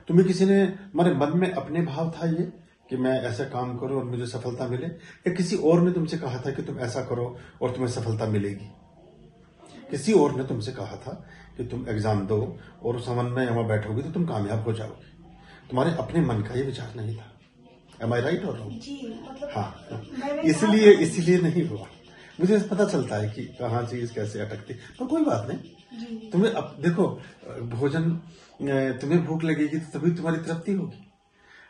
तुम्हें किसी ने तुम्हारे मन में अपने भाव था ये कि मैं ऐसा काम करूं और मुझे सफलता मिले, या किसी और ने तुमसे कहा था कि तुम ऐसा करो और तुम्हें सफलता मिलेगी? किसी और ने तुमसे कहा था कि तुम एग्जाम दो और उस अमन में वहां बैठोगी तो तुम कामयाब हो जाओगी। तुम्हारे अपने मन का ये विचार नहीं था। एम आई राइट और रॉन्ग? जी, मतलब हाँ, इसलिए नहीं हुआ। मुझे पता चलता है कि कहाँ चीज कैसे अटकती, पर कोई बात नहीं। तुम्हें अब देखो, भोजन तुम्हें भूख लगेगी तो तभी तुम्हारी तृप्ति होगी।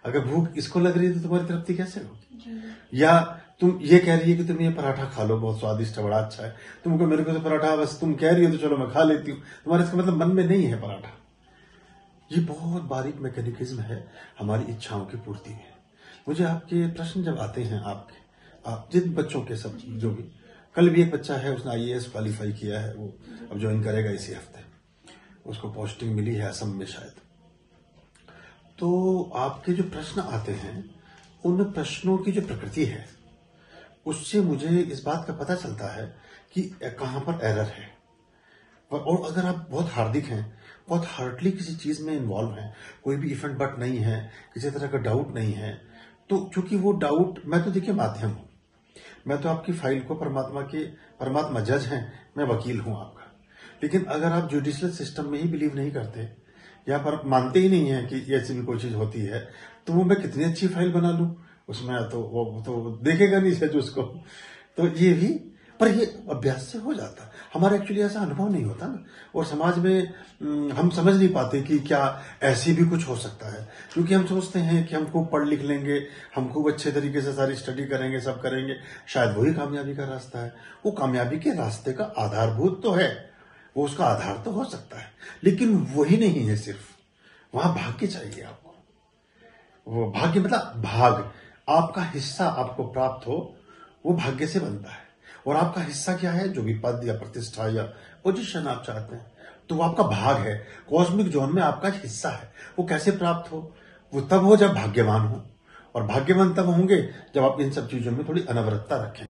अगर भूख इसको लग रही है तो तुम्हारी तृप्ति कैसे होगी? या तुम ये कह रही है कि तुम ये पराठा खा लो, बहुत स्वादिष्ट है, बड़ा अच्छा है, तुमको मेरे को तो पराठा, बस तुम कह रही हो तो चलो मैं खा लेती हूँ, तुम्हारे इसका मतलब मन में नहीं है पराठा। ये बहुत बारीक मैकेनिज्म है हमारी इच्छाओं की पूर्ति में। मुझे आपके प्रश्न जब आते हैं, आप जिन बच्चों के सब, जो भी, कल भी एक बच्चा है, उसने IAS क्वालिफाई किया है, वो अब ज्वाइन करेगा इसी हफ्ते, उसको पोस्टिंग मिली है असम में शायद। तो आपके जो प्रश्न आते हैं, उन प्रश्नों की जो प्रकृति है उससे मुझे इस बात का पता चलता है कि कहां पर एरर है। और अगर आप बहुत हार्दिक हैं, बहुत हार्डली किसी चीज में इन्वॉल्व हैं, कोई भी इफेंट बट नहीं है, किसी तरह का डाउट नहीं है, तो चूंकि वो डाउट, मैं तो देखिए माध्यम हूं, मैं तो आपकी फाइल को परमात्मा जज हैं, मैं वकील हूं आपका। लेकिन अगर आप जुडिशियल सिस्टम में ही बिलीव नहीं करते या पर मानते ही नहीं है कि ऐसी भी कोई चीज होती है, तो वो मैं कितनी अच्छी फाइल बना लूं, उसमें तो वो तो देखेगा नहीं जज उसको। तो ये भी, पर ये अभ्यास से हो जाता है। हमारा एक्चुअली ऐसा अनुभव नहीं होता ना, और समाज में हम समझ नहीं पाते कि क्या ऐसी भी कुछ हो सकता है, क्योंकि हम सोचते हैं कि हम खूब पढ़ लिख लेंगे, हम खूब अच्छे तरीके से सारी स्टडी करेंगे, सब करेंगे, शायद वही कामयाबी का रास्ता है। वो कामयाबी के रास्ते का आधारभूत तो है, वो उसका आधार तो हो सकता है, लेकिन वही नहीं है सिर्फ, वहां भाग्य चाहिए आपको। वो भाग्य मतलब भाग, आपका हिस्सा आपको प्राप्त हो, वो भाग्य से बनता है। और आपका हिस्सा क्या है? जो भी पद या प्रतिष्ठा या पोजीशन आप चाहते हैं, तो वो आपका भाग है, कॉस्मिक जोन में आपका हिस्सा है। वो कैसे प्राप्त हो? वो तब हो जब भाग्यवान हो, और भाग्यवान तब होंगे जब आप इन सब चीजों में थोड़ी अनवरतता रखें।